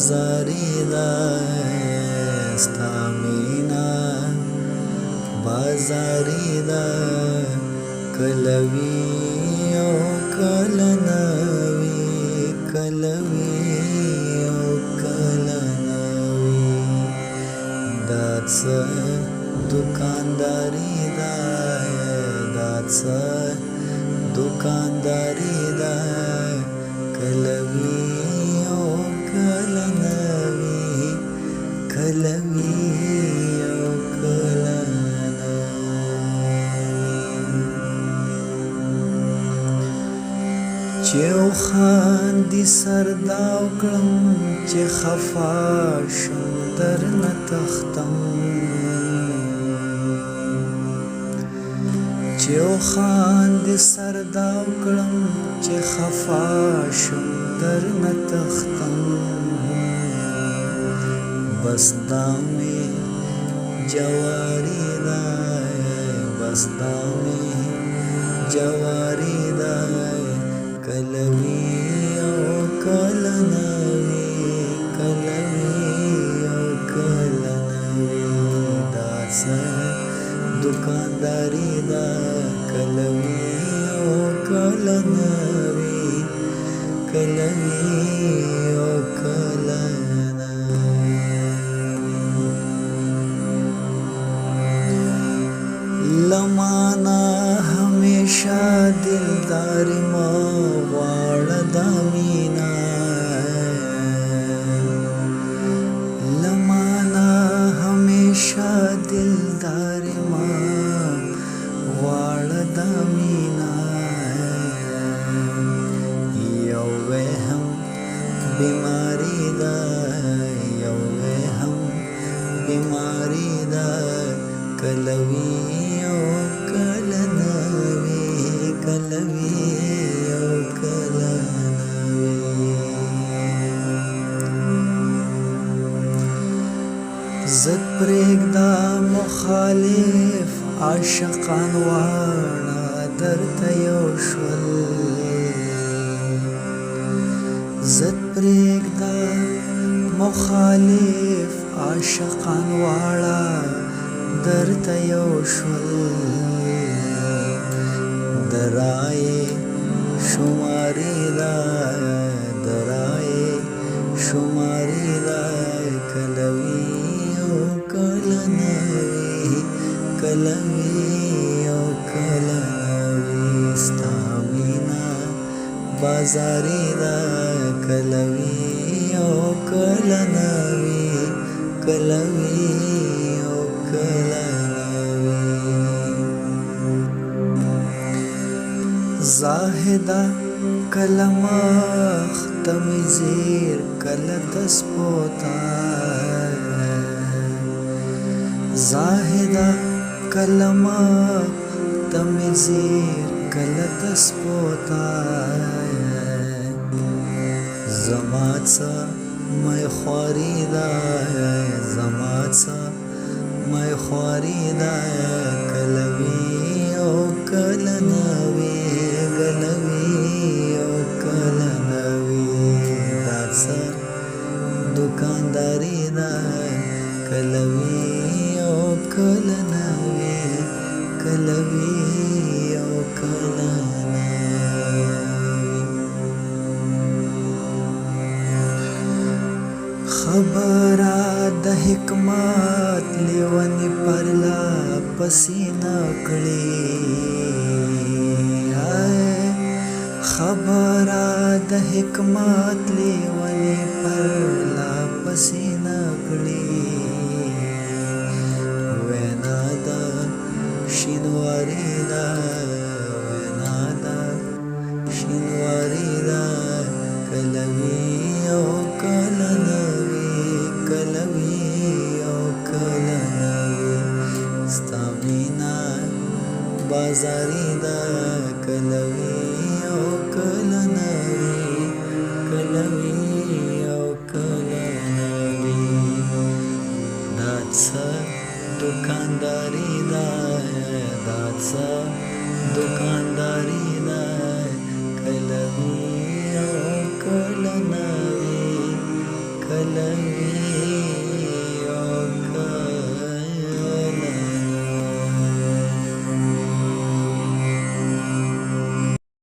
بازاری دا ستا مینا بازاری دا کله وي او کله نه وي کله وي او کله نه وي دا څه دوکانداري ده دا څه دوکانداري ده کله وي او کله نه وي کله وي او کله نه وي چې وخاندي سر داو کړم چې خفا شم درنه تختم چې وخاندي سر داو کړم چې خفا شم درنه تختم بس دا مې جواری ده بس دا مې جواری ده کله وي او کله نه وي کله وي او کله نه وي دا څه دوکانداري ده کله وي او کله نه وي کله وي او کله نه لمانا همیشه دلداری ما غواړه دا مینا لمانا همیشه دلداری ما غواړه دا مینا یو وهم بیماری ده یو وهم بیماری ده کله وي او کله نه وي کله وي او کله نه وي زه پرېږده مخالف عاشقان واړه درته یو شول زه پرېږده مخالف عاشقان واړه درته یو شول درای شماری ده درای شماری ده کله وي او کله نه وي کله وي او کله نه وي ستا مینا بازاري ده کله وي او کله نه وي کله وي او کله نه وي زاهده کله مخ ته مې زیر کله تسپوتا زاهده کله مخ ته مې زیر کله تسپوتا زما څه مې خواري ده زما څه مې خواري ده کله وي او کله نه وي کله وي او کله نه وي دا څه دوکانداري ده کله وي او کله نه وي کله وي او کله نه وي خبره د حکمت لیونی پرلا پسې نه کړي خبره د حکمت لیونی پرلا پسې نه کړي وینا د شینواري ده وینا د شینواري ده کله وي او کله نه وي کله وي او کله نه وي ستا مینا بازاري ده کله وي او کله نه وي کله وي او کله نه وي دا څه دوکانداري ده دا څه دوکانداري ده